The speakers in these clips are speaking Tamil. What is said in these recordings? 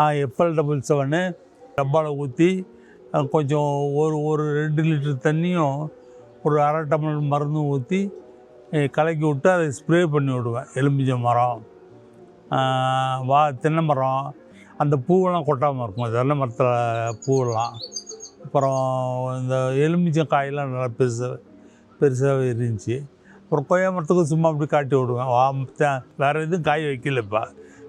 FL77 டப்பாவில் ஊற்றி கொஞ்சம் ஒரு 2 லிட்டர் தண்ணியும் ஒரு அரை டம்ளர் மருந்தும் ஊற்றி கலக்கி விட்டு அதை ஸ்ப்ரே பண்ணி விடுவேன். எலுமிச்சை மரம், தென்னை மரம், அந்த பூவெல்லாம் கொட்டாமல் இருக்கும். தென்னை மரத்தில் பூவெல்லாம். அப்புறம் இந்த எலுமிச்சை காயெல்லாம் நல்லா பெருசாகவே இருந்துச்சு. அப்புறம் கொய்யா மரத்துக்கும் சும்மா அப்படி காட்டி விடுவேன். வேறு எதுவும் காய் வைக்கல. இப்போ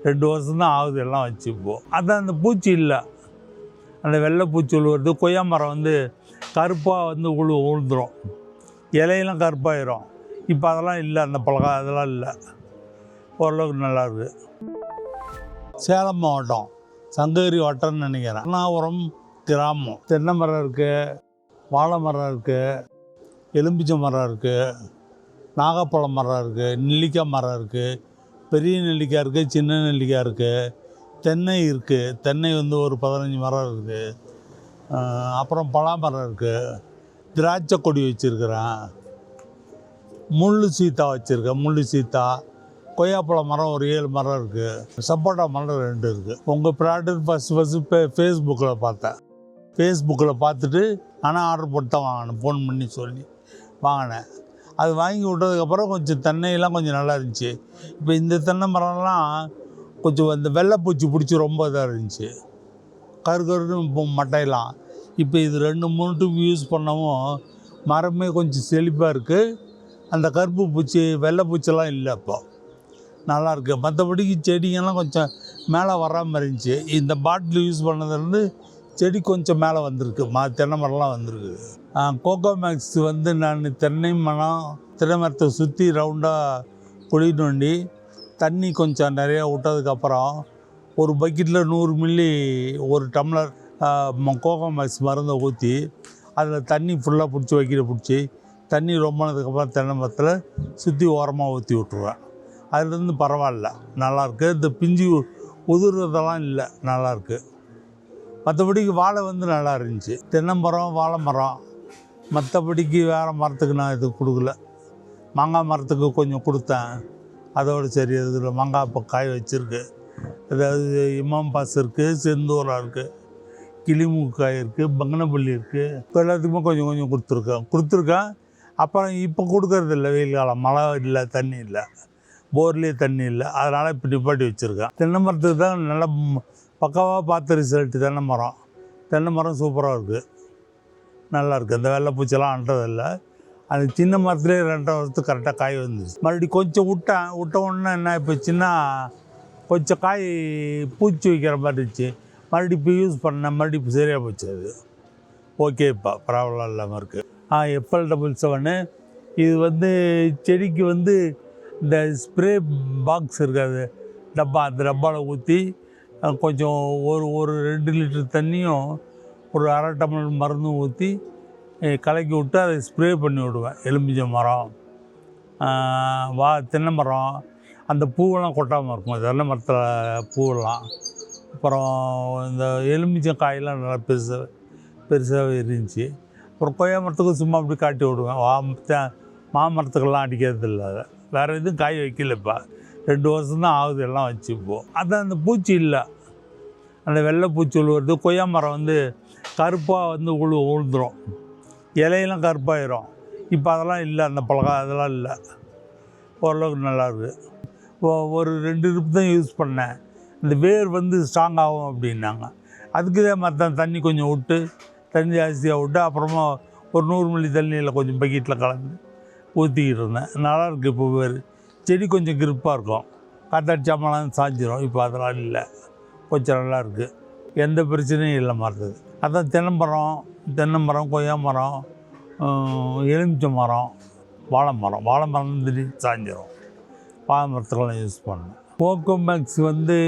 2 வருஷம்தான் ஆகுது எல்லாம் வச்சு. இப்போது அதான் அந்த பூச்சி இல்லை, அந்த வெள்ளை பூச்சி விழுவுறது. கொய்யா மரம் வந்து கருப்பாக வந்து உழுந்துடும், இலையெல்லாம் கருப்பாயிரும். இப்போ அதெல்லாம் இல்லை, அந்த பழக்கம் அதெல்லாம் இல்லை. ஓரளவுக்கு நல்லாயிருக்கு. சேலம் மாவட்டம் சங்ககிரி வட்டம்னு நினைக்கிறேன். அண்ணாபுரம் கிராமம். தென்னை மரம் இருக்குது, வாழை மரம் இருக்குது, எலும்பிச்சை மரம் இருக்குது, நாகப்பழம் மரம் இருக்குது, நெல்லிக்காய் மரம் இருக்குது, பெரிய நெல்லிக்காய் இருக்குது, சின்ன நெல்லிக்காய் இருக்குது, தென்னை இருக்குது. தென்னை வந்து ஒரு 15 மரம் இருக்குது. அப்புறம் பலாமரம் இருக்குது, திராட்சை கொடி வச்சுருக்கிறேன், முள் சீத்தா வச்சுருக்கேன், முள் சீத்தா, கொய்யாப்பழ மரம் ஒரு 7 மரம் இருக்குது, சப்போட்டா மரம் 2 இருக்குது. உங்கள் ப்ராடக்ட் ஃபஸ்ட்டு ஃபேஸ்புக்கில் பார்த்தேன். ஃபேஸ்புக்கில் பார்த்துட்டு ஆனால் ஆர்டர் போட்டு தான் வாங்கினேன். ஃபோன் பண்ணி சொல்லி வாங்கினேன். அது வாங்கி விட்டதுக்கப்புறம் கொஞ்சம் தென்னையெல்லாம் கொஞ்சம் நல்லா இருந்துச்சு. இப்போ இந்த தென்னை மரம்லாம் கொஞ்சம் இந்த வெள்ளைப்பூச்சி பிடிச்சி ரொம்ப இதாக இருந்துச்சு, கருன்னு இப்போ மட்டையெல்லாம். இப்போ இது 2-3 டியூப் யூஸ் பண்ணவும் மரமே கொஞ்சம் செழிப்பாக இருக்குது. அந்த கருப்பு பூச்சி வெள்ளைப்பூச்செல்லாம் இல்லை, இப்போ நல்லாயிருக்கு. மற்றபடிக்கு செடிங்கெல்லாம் கொஞ்சம் மேலே வராமல் இருந்துச்சு. இந்த பாட்டில் யூஸ் பண்ணதுலேருந்து செடி கொஞ்சம் மேலே வந்திருக்கு, தென்னை மரம்லாம் வந்திருக்கு. கோகோ மேக்ஸ் வந்து நான் தென்னை மரத்தை சுற்றி ரவுண்டாக குழி நோண்டி தண்ணி கொஞ்சம் நிறையா விட்டதுக்கப்புறம் ஒரு பக்கெட்டில் 100 மில்லி ஒரு டம்ளர் கோகோ மேக்ஸ் மருந்தை ஊற்றி அதில் தண்ணி ஃபுல்லாக பிடிச்சி தண்ணி ரொம்பினதுக்கப்புறம் தென்னை மரத்தில் சுற்றி ஓரமாக ஊற்றி விட்ருவேன். அதுலேருந்து பரவாயில்ல, நல்லாயிருக்கு. இந்த பிஞ்சு உதிர்றதெல்லாம் இல்லை, நல்லாயிருக்கு. மற்றபடிக்கு வாழை வந்து நல்லா இருந்துச்சு. தென்னை மரம், வாழை மரம். மற்றபடிக்கு வேறு மரத்துக்கு நான் இது கொடுக்கல. மாங்காய் மரத்துக்கு கொஞ்சம் கொடுத்தேன், அதோடு சரி. அதில் மாங்காய் இப்போ காய் வச்சுருக்கு. அதாவது இமாம் பாஸ் இருக்குது, செந்தூரா இருக்குது, கிளிமூக்கு காய் இருக்குது, பங்கனப்பள்ளி இருக்குது. இப்போ எல்லாத்துக்குமே கொஞ்சம் கொஞ்சம் கொடுத்துருக்கேன். அப்புறம் இப்போ கொடுக்கறது இல்லை, வெயில் காலம், மழை இல்லை, தண்ணி இல்லை, போர்லேயே தண்ணி இல்லை. அதனால் இப்போ நிப்பாட்டி வச்சுருக்கேன். தென்னை மரத்துக்கு தான் நல்லா பக்காவாக பார்த்த ரிசல்ட்டு. தென்னை மரம் சூப்பராக இருக்குது, நல்லாயிருக்கு. அந்த வெள்ளைப்பூச்செல்லாம் அன்றதில்லை. அது சின்ன மரத்துலேயே 2 வருஷத்துக்கு கரெக்டாக காய் வந்துச்சு. மறுபடியும் கொஞ்சம் விட்ட உடனே என்ன ஆகிப்போச்சுன்னா, கொஞ்சம் காய் பூச்சி வைக்கிற மாதிரி இருந்துச்சு. மறுபடியும் இப்போ யூஸ் பண்ணேன், மறுபடியும் இப்போ சரியாக போச்சு. அது ஓகேப்பா, ப்ராப்ளம் இல்லாமல் இருக்குது. FL77 இது வந்து செடிக்கு வந்து இந்த ஸ்ப்ரே பாக்ஸ் இருக்காது, டப்பா, அந்த டப்பாவில் ஊற்றி கொஞ்சம் ஒரு 2 லிட்டர் தண்ணியும் ஒரு அரை டம்ளர் மருந்தும் ஊற்றி கலக்கி விட்டு அதை ஸ்ப்ரே பண்ணி விடுவேன். எலுமிச்சை மரம், தென்னை மரம், அந்த பூவெல்லாம் கொட்டாமல் இருக்கும். தென்னை மரத்தில் பூவெல்லாம். அப்புறம் இந்த எலுமிச்சை காயெல்லாம் நல்லா பெருசாகவே இருந்துச்சு. அப்புறம் கொய்யா மரத்துக்கும் சும்மா அப்படி காட்டி விடுவேன். மாமரத்துக்கெல்லாம் அடிக்கிறது இல்லை. அதை வேறு எதுவும் காய் வைக்கல. இப்போ 2 வருஷம்தான் ஆகுது எல்லாம் வச்சு. இப்போது அதான் அந்த பூச்சி இல்லை, அந்த வெள்ளை பூச்சி விழுவுறது. கொய்யா மரம் வந்து கருப்பாக வந்து உழுந்துடும், இலையெல்லாம் கருப்பாயிரும். இப்போ அதெல்லாம் இல்லை, அந்த பழக்கம் அதெல்லாம் இல்லை. ஓரளவுக்கு நல்லாயிருக்கு. ஒரு 2 ட்ரிப் தான் யூஸ் பண்ணேன். இந்த வேர் வந்து ஸ்ட்ராங் ஆகும் அப்படின்னாங்க. அதுக்கு இதே மாதிரி தான் தண்ணி கொஞ்சம் விட்டு, தண்ணி ஜாஸ்தியாக விட்டு, அப்புறமா ஒரு 100 மில்லி தண்ணியில் கொஞ்சம் பக்கெட்டில் கலந்து ஊற்றிக்கிட்டு இருந்தேன். நல்லாயிருக்கு. இப்போ வேர் செடி கொஞ்சம் கிரிப்பாக இருக்கும், காற்றடிச்சாமலாம் சாஞ்சிரும். இப்போ அதெல்லாம் இல்லை, கொஞ்சம் நல்லாயிருக்கு. எந்த பிரச்சனையும் இல்லை மரத்துக்கு. அதான் தென்னை மரம், கொய்யா மரம், எலுமிச்சை மரம், வாழை மரம் திடீர்னு சாஞ்சிரும். வாழை மரத்துக்கெல்லாம் யூஸ் பண்ணேன். கோகோ மேக்ஸ் வந்து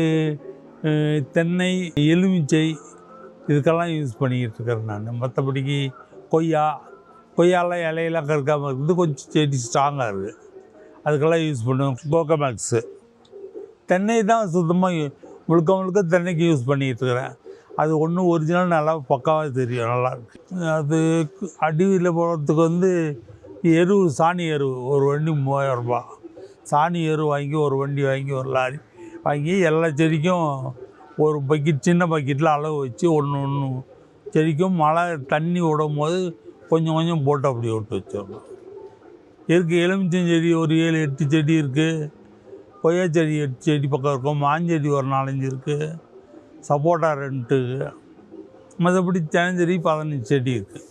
தென்னை, எலுமிச்சை இதுக்கெல்லாம் யூஸ் பண்ணிக்கிட்டு இருக்கிறேன் நான். மற்றபடிக்கு கொய்யாலாம் இலையெல்லாம் கருக்காமல் இருக்குது, கொஞ்சம் செடி ஸ்ட்ராங்காக இருக்குது, அதுக்கெல்லாம் யூஸ் பண்ணுவேன். Coco max. தென்னை தான் சுத்தமாக முழுக்க தென்னைக்கு யூஸ் பண்ணிக்கிட்டு இருக்கிறேன். அது ஒன்றும் ஒரிஜினல் நல்லா பக்காவாக தெரியும், நல்லாயிருக்கு. அது அடியில் போகிறதுக்கு வந்து சாணி எரு ஒரு வண்டி 3000 ரூபா. சாணி எரு வாங்கி ஒரு வண்டி வாங்கி ஒரு லாரி வாங்கி எல்லா செடிக்கும் ஒரு பக்கெட் சின்ன பக்கெட்டில் அளவு வச்சு ஒன்று ஒன்று செடிக்கும் மழை தண்ணி விடும் போது கொஞ்சம் கொஞ்சம் போட்டு அப்படியே விட்டு வச்சிடணும். இருக்குது எலுமிச்சஞ்செடி ஒரு 7-8 செடி இருக்குது, கொய்யா செடி 8 செடி பக்கம் இருக்கும், மாஞ்செடி ஒரு 4-5 இருக்குது, சப்போட்டா 2, மற்றபடி தென்னஞ்செடி 15 செடி இருக்குது.